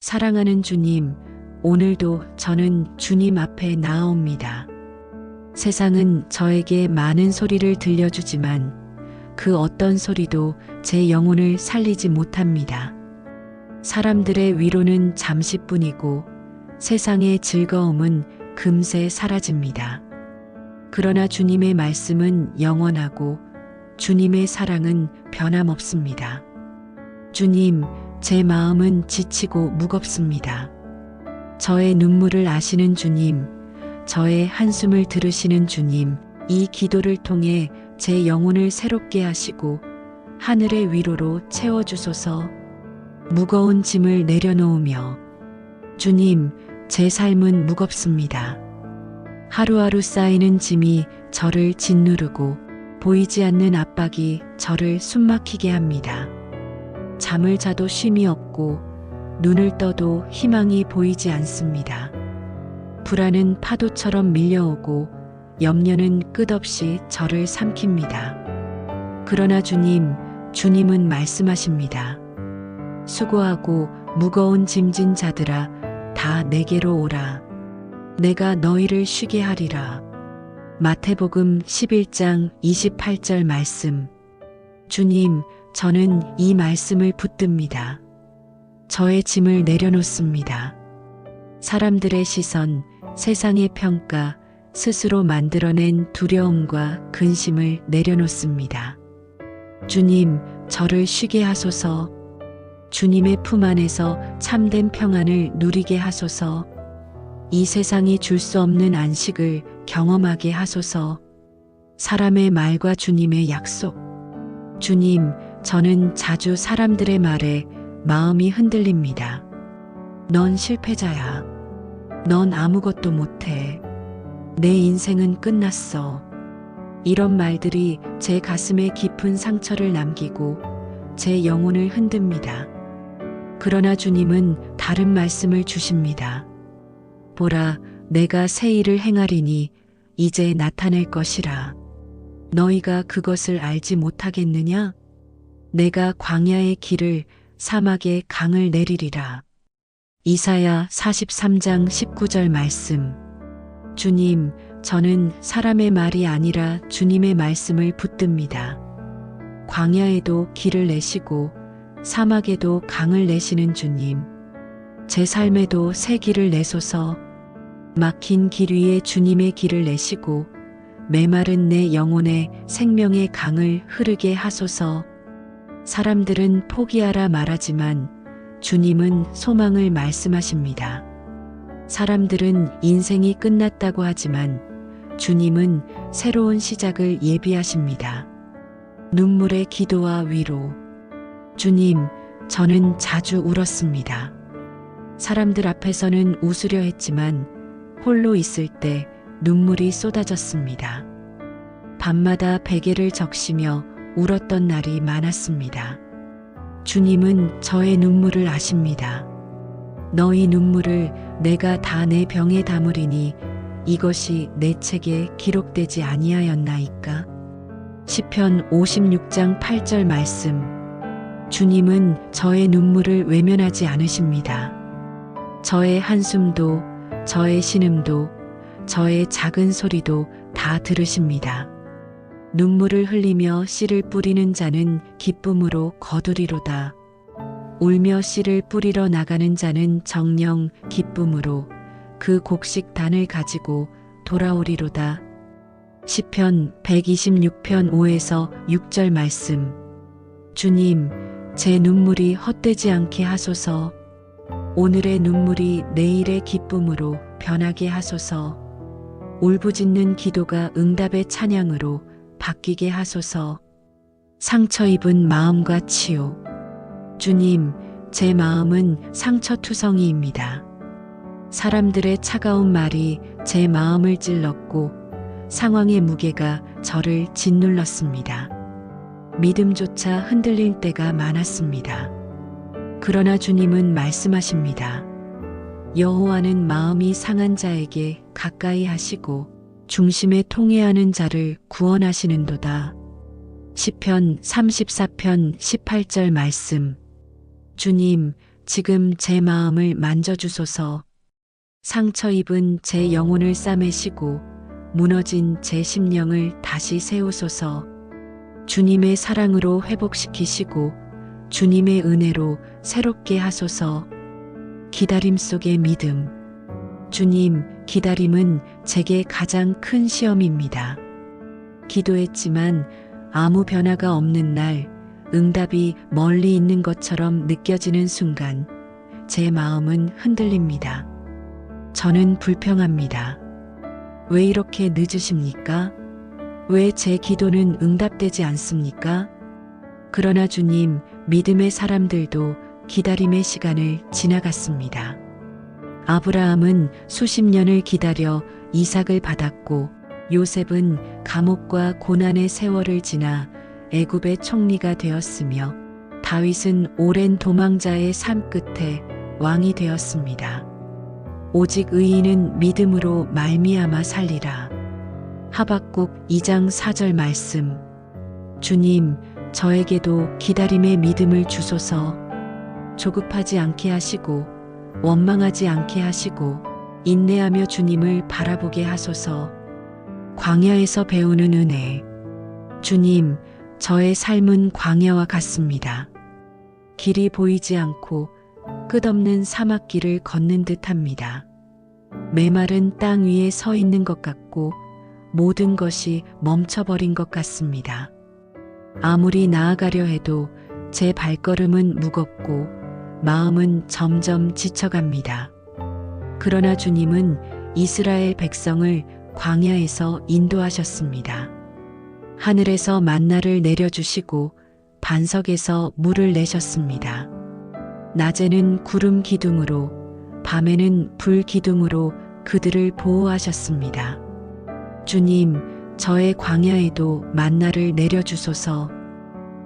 사랑하는 주님, 오늘도 저는 주님 앞에 나아옵니다. 세상은 저에게 많은 소리를 들려주지만 그 어떤 소리도 제 영혼을 살리지 못합니다. 사람들의 위로는 잠시뿐이고 세상의 즐거움은 금세 사라집니다. 그러나 주님의 말씀은 영원하고 주님의 사랑은 변함없습니다. 주님, 제 마음은 지치고 무겁습니다. 저의 눈물을 아시는 주님, 저의 한숨을 들으시는 주님, 이 기도를 통해 제 영혼을 새롭게 하시고 하늘의 위로로 채워주소서. 무거운 짐을 내려놓으며 주님, 제 삶은 무겁습니다. 하루하루 쌓이는 짐이 저를 짓누르고 보이지 않는 압박이 저를 숨막히게 합니다. 잠을 자도 쉼이 없고 눈을 떠도 희망이 보이지 않습니다. 불안은 파도처럼 밀려오고 염려는 끝없이 저를 삼킵니다. 그러나 주님은 말씀하십니다. 수고하고 무거운 짐진 자들아, 다 내게로 오라. 내가 너희를 쉬게 하리라. 마태복음 11장 28절 말씀. 주님, 저는 이 말씀을 붙듭니다. 저의 짐을 내려놓습니다. 사람들의 시선, 세상의 평가, 스스로 만들어낸 두려움과 근심을 내려놓습니다. 주님, 저를 쉬게 하소서. 주님의 품 안에서 참된 평안을 누리게 하소서. 이 세상이 줄 수 없는 안식을 경험하게 하소서. 사람의 말과 주님의 약속. 주님, 저는 자주 사람들의 말에 마음이 흔들립니다. 넌 실패자야. 넌 아무것도 못해. 내 인생은 끝났어. 이런 말들이 제 가슴에 깊은 상처를 남기고 제 영혼을 흔듭니다. 그러나 주님은 다른 말씀을 주십니다. 보라, 내가 새 일을 행하리니 이제 나타낼 것이라. 너희가 그것을 알지 못하겠느냐? 내가 광야의 길을 사막의 강을 내리리라. 이사야 43장 19절 말씀. 주님, 저는 사람의 말이 아니라 주님의 말씀을 붙듭니다. 광야에도 길을 내시고 사막에도 강을 내시는 주님, 제 삶에도 새 길을 내소서. 막힌 길 위에 주님의 길을 내시고 메마른 내 영혼에 생명의 강을 흐르게 하소서. 사람들은 포기하라 말하지만 주님은 소망을 말씀하십니다. 사람들은 인생이 끝났다고 하지만 주님은 새로운 시작을 예비하십니다. 눈물의 기도와 위로. 주님, 저는 자주 울었습니다. 사람들 앞에서는 웃으려 했지만 홀로 있을 때 눈물이 쏟아졌습니다. 밤마다 베개를 적시며 울었던 날이 많았습니다. 주님은 저의 눈물을 아십니다. 너희 눈물을 내가 다 내 병에 담으리니 이것이 내 책에 기록되지 아니하였나이까? 시편 56장 8절 말씀. 주님은 저의 눈물을 외면하지 않으십니다. 저의 한숨도, 저의 신음도, 저의 작은 소리도 다 들으십니다. 눈물을 흘리며 씨를 뿌리는 자는 기쁨으로 거두리로다. 울며 씨를 뿌리러 나가는 자는 정녕 기쁨으로 그 곡식 단을 가지고 돌아오리로다. 시편 126편 5에서 6절 말씀. 주님, 제 눈물이 헛되지 않게 하소서. 오늘의 눈물이 내일의 기쁨으로 변하게 하소서. 울부짖는 기도가 응답의 찬양으로 바뀌게 하소서. 상처 입은 마음과 치유. 주님, 제 마음은 상처투성이입니다. 사람들의 차가운 말이 제 마음을 찔렀고 상황의 무게가 저를 짓눌렀습니다. 믿음조차 흔들릴 때가 많았습니다. 그러나 주님은 말씀하십니다. 여호와는 마음이 상한 자에게 가까이 하시고 중심에 통회하는 자를 구원하시는도다. 시편 34편 18절 말씀. 주님, 지금 제 마음을 만져주소서. 상처 입은 제 영혼을 싸매시고 무너진 제 심령을 다시 세우소서. 주님의 사랑으로 회복시키시고 주님의 은혜로 새롭게 하소서. 기다림 속의 믿음. 주님, 기다림은 제게 가장 큰 시험입니다. 기도했지만 아무 변화가 없는 날, 응답이 멀리 있는 것처럼 느껴지는 순간, 제 마음은 흔들립니다. 저는 불평합니다. 왜 이렇게 늦으십니까? 왜 제 기도는 응답되지 않습니까? 그러나 주님, 믿음의 사람들도 기다림의 시간을 지나갔습니다. 아브라함은 수십 년을 기다려 이삭을 받았고, 요셉은 감옥과 고난의 세월을 지나 애굽의 총리가 되었으며, 다윗은 오랜 도망자의 삶 끝에 왕이 되었습니다. 오직 의인은 믿음으로 말미암아 살리라. 하박국 2장 4절 말씀. 주님, 저에게도 기다림의 믿음을 주소서. 조급하지 않게 하시고 원망하지 않게 하시고 인내하며 주님을 바라보게 하소서. 광야에서 배우는 은혜. 주님, 저의 삶은 광야와 같습니다. 길이 보이지 않고 끝없는 사막길을 걷는 듯합니다. 메마른 땅 위에 서 있는 것 같고 모든 것이 멈춰버린 것 같습니다. 아무리 나아가려 해도 제 발걸음은 무겁고 마음은 점점 지쳐갑니다. 그러나 주님은 이스라엘 백성을 광야에서 인도하셨습니다. 하늘에서 만나를 내려주시고 반석에서 물을 내셨습니다. 낮에는 구름 기둥으로, 밤에는 불 기둥으로 그들을 보호하셨습니다. 주님, 저의 광야에도 만나를 내려주소서.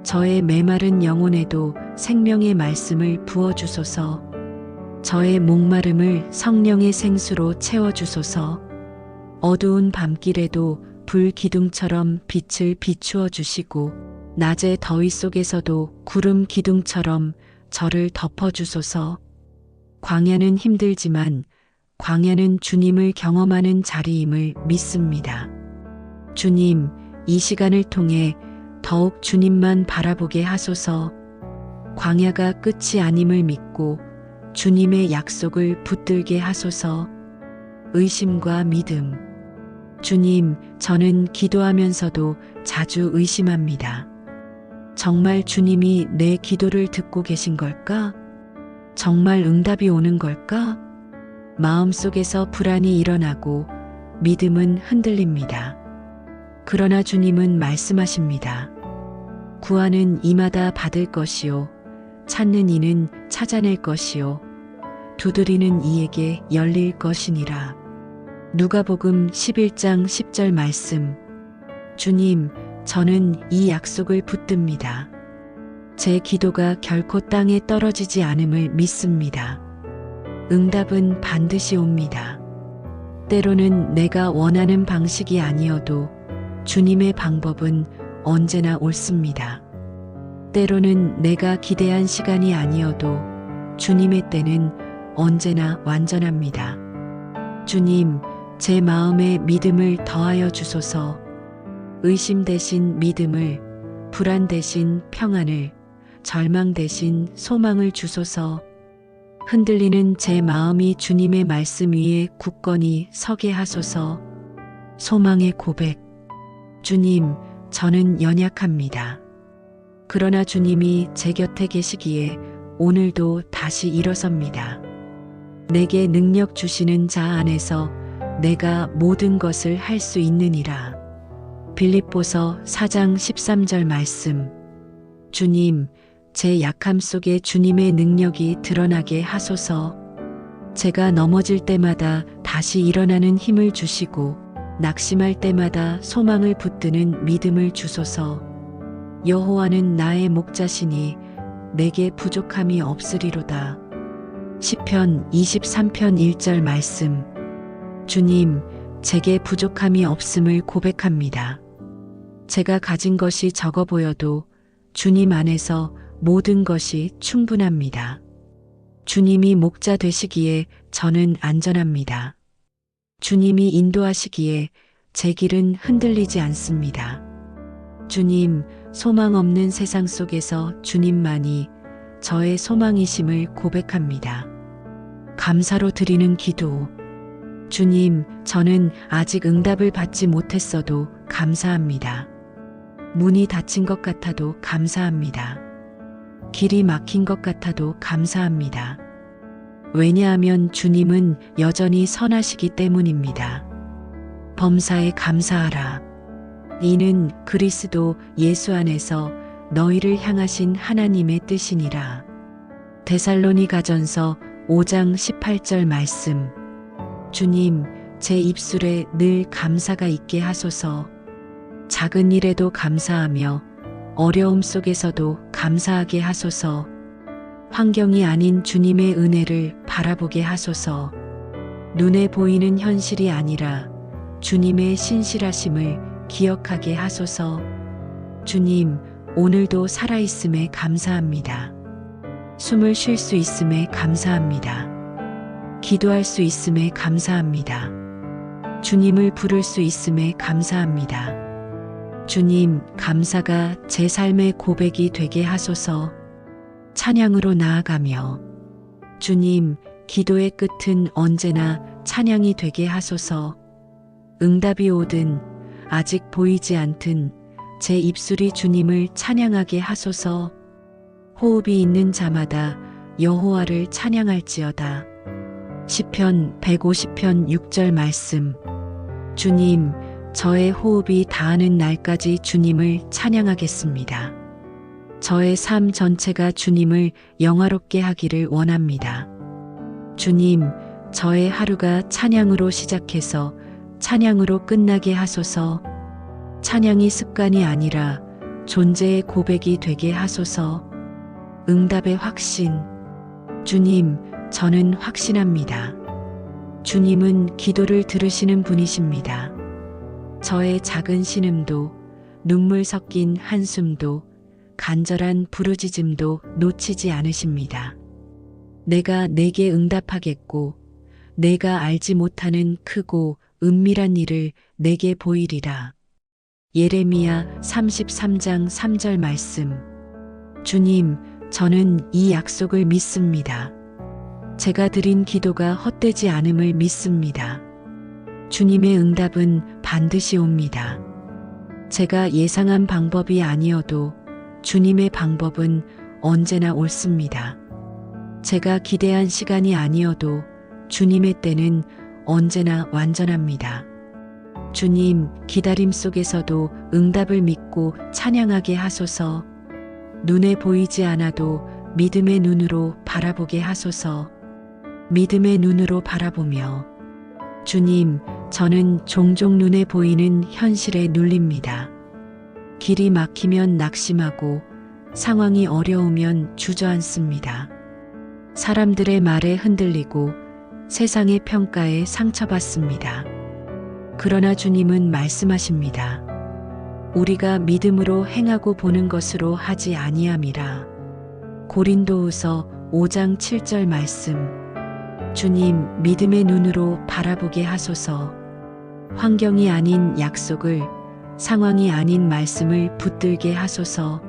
저의 메마른 영혼에도 생명의 말씀을 부어주소서. 저의 목마름을 성령의 생수로 채워주소서. 어두운 밤길에도 불 기둥처럼 빛을 비추어 주시고 낮의 더위 속에서도 구름 기둥처럼 저를 덮어주소서. 광야는 힘들지만 광야는 주님을 경험하는 자리임을 믿습니다. 주님, 이 시간을 통해 더욱 주님만 바라보게 하소서. 광야가 끝이 아님을 믿고 주님의 약속을 붙들게 하소서. 의심과 믿음. 주님, 저는 기도하면서도 자주 의심합니다. 정말 주님이 내 기도를 듣고 계신 걸까? 정말 응답이 오는 걸까? 마음속에서 불안이 일어나고 믿음은 흔들립니다. 그러나 주님은 말씀하십니다. 구하는 이마다 받을 것이요, 찾는 이는 찾아낼 것이요, 두드리는 이에게 열릴 것이니라. 누가복음 11장 10절 말씀. 주님, 저는 이 약속을 붙듭니다. 제 기도가 결코 땅에 떨어지지 않음을 믿습니다. 응답은 반드시 옵니다. 때로는 내가 원하는 방식이 아니어도 주님의 방법은 언제나 옳습니다. 때로는 내가 기대한 시간이 아니어도 주님의 때는 언제나 완전합니다. 주님, 제 마음에 믿음을 더하여 주소서. 의심 대신 믿음을, 불안 대신 평안을, 절망 대신 소망을 주소서. 흔들리는 제 마음이 주님의 말씀 위에 굳건히 서게 하소서. 소망의 고백. 주님, 저는 연약합니다. 그러나 주님이 제 곁에 계시기에 오늘도 다시 일어섭니다. 내게 능력 주시는 자 안에서 내가 모든 것을 할 수 있느니라. 빌립보서 4장 13절 말씀. 주님, 제 약함 속에 주님의 능력이 드러나게 하소서. 제가 넘어질 때마다 다시 일어나는 힘을 주시고 낙심할 때마다 소망을 붙드는 믿음을 주소서. 여호와는 나의 목자시니 내게 부족함이 없으리로다. 시편 23편 1절 말씀. 주님, 제게 부족함이 없음을 고백합니다. 제가 가진 것이 적어 보여도 주님 안에서 모든 것이 충분합니다. 주님이 목자 되시기에 저는 안전합니다. 주님이 인도하시기에 제 길은 흔들리지 않습니다. 주님, 소망 없는 세상 속에서 주님만이 저의 소망이심을 고백합니다. 감사로 드리는 기도. 주님, 저는 아직 응답을 받지 못했어도 감사합니다. 문이 닫힌 것 같아도 감사합니다. 길이 막힌 것 같아도 감사합니다. 왜냐하면 주님은 여전히 선하시기 때문입니다. 범사에 감사하라. 이는 그리스도 예수 안에서 너희를 향하신 하나님의 뜻이니라. 데살로니가전서 5장 18절 말씀. 주님, 제 입술에 늘 감사가 있게 하소서. 작은 일에도 감사하며 어려움 속에서도 감사하게 하소서. 환경이 아닌 주님의 은혜를 바라보게 하소서. 눈에 보이는 현실이 아니라 주님의 신실하심을 기억하게 하소서. 주님, 오늘도 살아있음에 감사합니다. 숨을 쉴 수 있음에 감사합니다. 기도할 수 있음에 감사합니다. 주님을 부를 수 있음에 감사합니다. 주님, 감사가 제 삶의 고백이 되게 하소서. 찬양으로 나아가며 주님, 기도의 끝은 언제나 찬양이 되게 하소서. 응답이 오든 아직 보이지 않든 제 입술이 주님을 찬양하게 하소서. 호흡이 있는 자마다 여호와를 찬양할지어다. 시편 150편 6절 말씀. 주님, 저의 호흡이 다하는 날까지 주님을 찬양하겠습니다. 저의 삶 전체가 주님을 영화롭게 하기를 원합니다. 주님, 저의 하루가 찬양으로 시작해서 찬양으로 끝나게 하소서. 찬양이 습관이 아니라 존재의 고백이 되게 하소서. 응답의 확신. 주님, 저는 확신합니다. 주님은 기도를 들으시는 분이십니다. 저의 작은 신음도, 눈물 섞인 한숨도, 간절한 부르짖음도 놓치지 않으십니다. 내가 내게 응답하겠고, 내가 알지 못하는 크고 은밀한 일을 내게 보이리라. 예레미야 33장 3절 말씀. 주님, 저는 이 약속을 믿습니다. 제가 드린 기도가 헛되지 않음을 믿습니다. 주님의 응답은 반드시 옵니다. 제가 예상한 방법이 아니어도 주님의 방법은 언제나 옳습니다. 제가 기대한 시간이 아니어도 주님의 때는 언제나 완전합니다. 주님, 기다림 속에서도 응답을 믿고 찬양하게 하소서. 눈에 보이지 않아도 믿음의 눈으로 바라보게 하소서. 믿음의 눈으로 바라보며 주님, 저는 종종 눈에 보이는 현실에 눌립니다. 길이 막히면 낙심하고 상황이 어려우면 주저앉습니다. 사람들의 말에 흔들리고 세상의 평가에 상처받습니다. 그러나 주님은 말씀하십니다. 우리가 믿음으로 행하고 보는 것으로 하지 아니함이라. 고린도후서 5장 7절 말씀. 주님, 믿음의 눈으로 바라보게 하소서. 환경이 아닌 약속을, 상황이 아닌 말씀을 붙들게 하소서.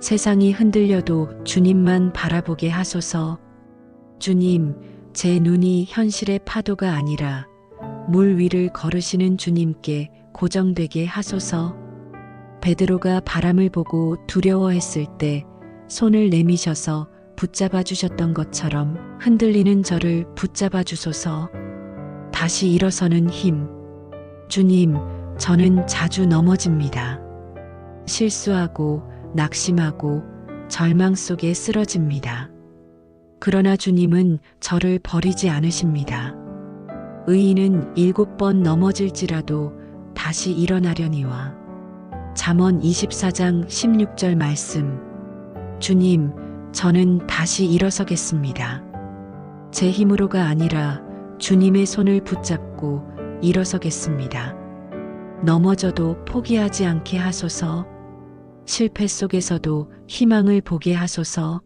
세상이 흔들려도 주님만 바라보게 하소서. 주님, 제 눈이 현실의 파도가 아니라 물 위를 걸으시는 주님께 고정되게 하소서. 베드로가 바람을 보고 두려워했을 때 손을 내미셔서 붙잡아 주셨던 것처럼 흔들리는 저를 붙잡아 주소서. 다시 일어서는 힘. 주님, 저는 자주 넘어집니다. 실수하고 낙심하고 절망 속에 쓰러집니다. 그러나 주님은 저를 버리지 않으십니다. 의인은 7번 넘어질지라도 다시 일어나려니와. 잠언 24장 16절 말씀. 주님, 저는 다시 일어서겠습니다. 제 힘으로가 아니라 주님의 손을 붙잡고 일어서겠습니다. 넘어져도 포기하지 않게 하소서. 실패 속에서도 희망을 보게 하소서.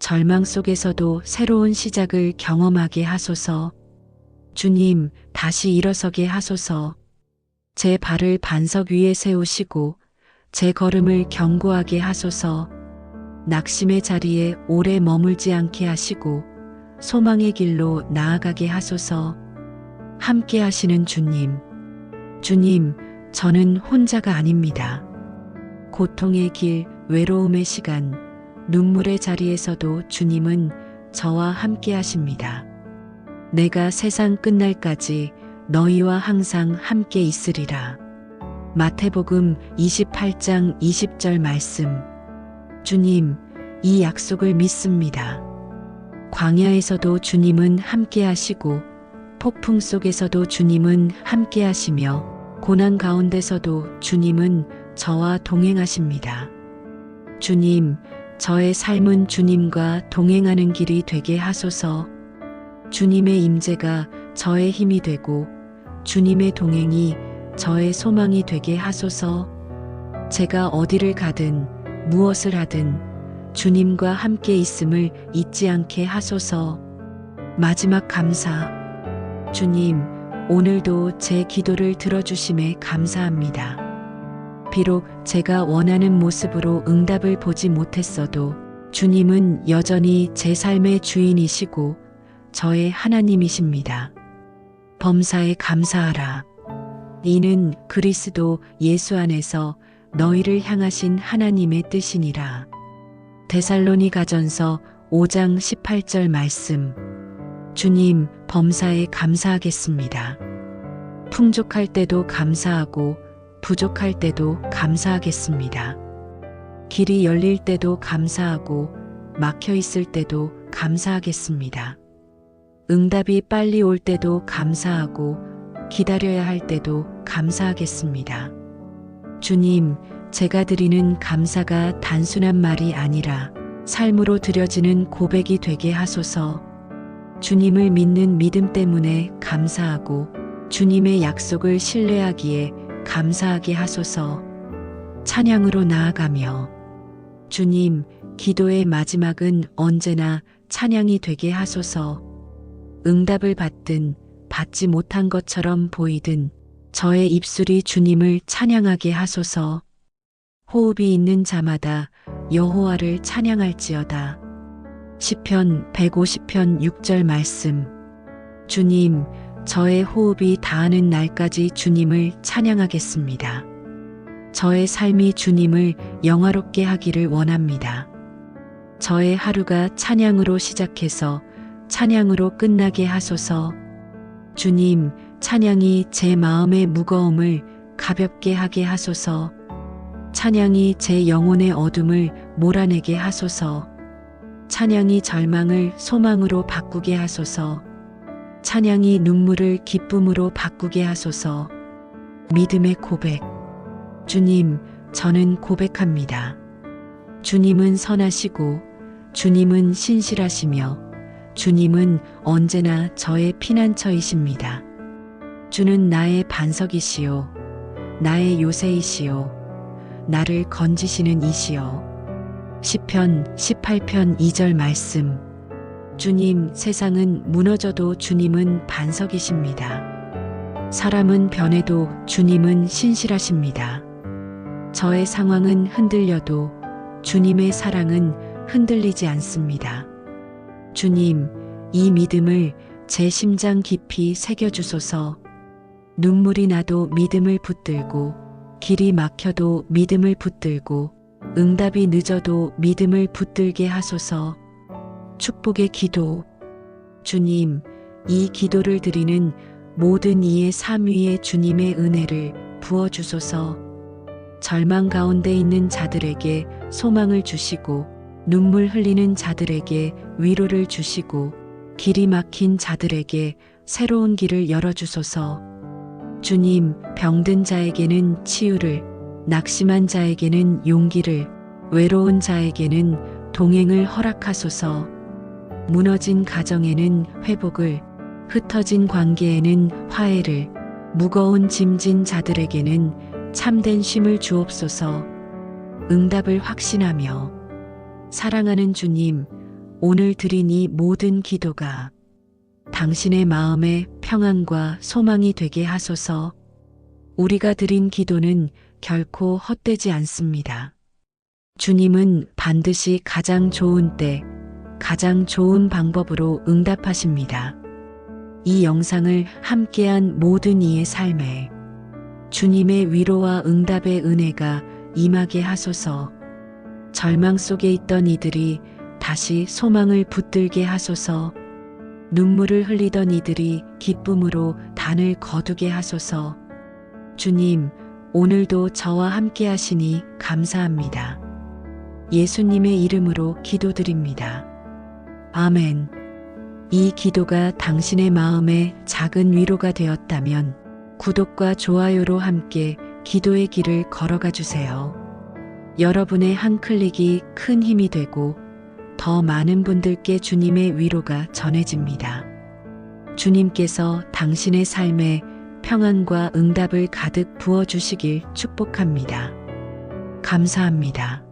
절망 속에서도 새로운 시작을 경험하게 하소서. 주님, 다시 일어서게 하소서. 제 발을 반석 위에 세우시고 제 걸음을 견고하게 하소서. 낙심의 자리에 오래 머물지 않게 하시고 소망의 길로 나아가게 하소서. 함께 하시는 주님. 주님, 저는 혼자가 아닙니다. 고통의 길, 외로움의 시간, 눈물의 자리에서도 주님은 저와 함께 하십니다. 내가 세상 끝날까지 너희와 항상 함께 있으리라. 마태복음 28장 20절 말씀. 주님, 이 약속을 믿습니다. 광야에서도 주님은 함께 하시고 폭풍 속에서도 주님은 함께 하시며 고난 가운데서도 주님은 저와 동행하십니다. 주님, 저의 삶은 주님과 동행하는 길이 되게 하소서. 주님의 임재가 저의 힘이 되고 주님의 동행이 저의 소망이 되게 하소서. 제가 어디를 가든 무엇을 하든 주님과 함께 있음을 잊지 않게 하소서. 마지막 감사. 주님, 오늘도 제 기도를 들어주심에 감사합니다. 비록 제가 원하는 모습으로 응답을 보지 못했어도 주님은 여전히 제 삶의 주인이시고 저의 하나님이십니다. 범사에 감사하라. 이는 그리스도 예수 안에서 너희를 향하신 하나님의 뜻이니라. 데살로니가전서 5장 18절 말씀. 주님, 범사에 감사하겠습니다. 풍족할 때도 감사하고 부족할 때도 감사하겠습니다. 길이 열릴 때도 감사하고 막혀 있을 때도 감사하겠습니다. 응답이 빨리 올 때도 감사하고 기다려야 할 때도 감사하겠습니다. 주님, 제가 드리는 감사가 단순한 말이 아니라 삶으로 드려지는 고백이 되게 하소서. 주님을 믿는 믿음 때문에 감사하고 주님의 약속을 신뢰하기에 감사하게 하소서. 찬양으로 나아가며 주님, 기도의 마지막은 언제나 찬양이 되게 하소서. 응답을 받든 받지 못한 것처럼 보이든 저의 입술이 주님을 찬양하게 하소서. 호흡이 있는 자마다 여호와를 찬양할지어다. 시편 150편 6절 말씀. 주님, 저의 호흡이 다하는 날까지 주님을 찬양하겠습니다. 저의 삶이 주님을 영화롭게 하기를 원합니다. 저의 하루가 찬양으로 시작해서 찬양으로 끝나게 하소서. 주님, 찬양이 제 마음의 무거움을 가볍게 하게 하소서. 찬양이 제 영혼의 어둠을 몰아내게 하소서. 찬양이 절망을 소망으로 바꾸게 하소서. 찬양이 눈물을 기쁨으로 바꾸게 하소서. 믿음의 고백. 주님, 저는 고백합니다. 주님은 선하시고 주님은 신실하시며 주님은 언제나 저의 피난처이십니다. 주는 나의 반석이시요 나의 요새이시요 나를 건지시는 이시요. 시편 18편 2절 말씀. 주님, 세상은 무너져도 주님은 반석이십니다. 사람은 변해도 주님은 신실하십니다. 저의 상황은 흔들려도 주님의 사랑은 흔들리지 않습니다. 주님, 이 믿음을 제 심장 깊이 새겨주소서. 눈물이 나도 믿음을 붙들고 길이 막혀도 믿음을 붙들고 응답이 늦어도 믿음을 붙들게 하소서. 축복의 기도. 주님, 이 기도를 드리는 모든 이의 삶 위에 주님의 은혜를 부어주소서. 절망 가운데 있는 자들에게 소망을 주시고 눈물 흘리는 자들에게 위로를 주시고 길이 막힌 자들에게 새로운 길을 열어주소서. 주님, 병든 자에게는 치유를, 낙심한 자에게는 용기를, 외로운 자에게는 동행을 허락하소서. 무너진 가정에는 회복을, 흩어진 관계에는 화해를, 무거운 짐진 자들에게는 참된 쉼을 주옵소서. 응답을 확신하며 사랑하는 주님, 오늘 드린 이 모든 기도가 당신의 마음에 평안과 소망이 되게 하소서. 우리가 드린 기도는 결코 헛되지 않습니다. 주님은 반드시 가장 좋은 때, 가장 좋은 방법으로 응답하십니다. 이 영상을 함께한 모든 이의 삶에 주님의 위로와 응답의 은혜가 임하게 하소서. 절망 속에 있던 이들이 다시 소망을 붙들게 하소서. 눈물을 흘리던 이들이 기쁨으로 단을 거두게 하소서. 주님, 오늘도 저와 함께 하시니 감사합니다. 예수님의 이름으로 기도드립니다. 아멘. 이 기도가 당신의 마음에 작은 위로가 되었다면 구독과 좋아요로 함께 기도의 길을 걸어가 주세요. 여러분의 한 클릭이 큰 힘이 되고 더 많은 분들께 주님의 위로가 전해집니다. 주님께서 당신의 삶에 평안과 응답을 가득 부어주시길 축복합니다. 감사합니다.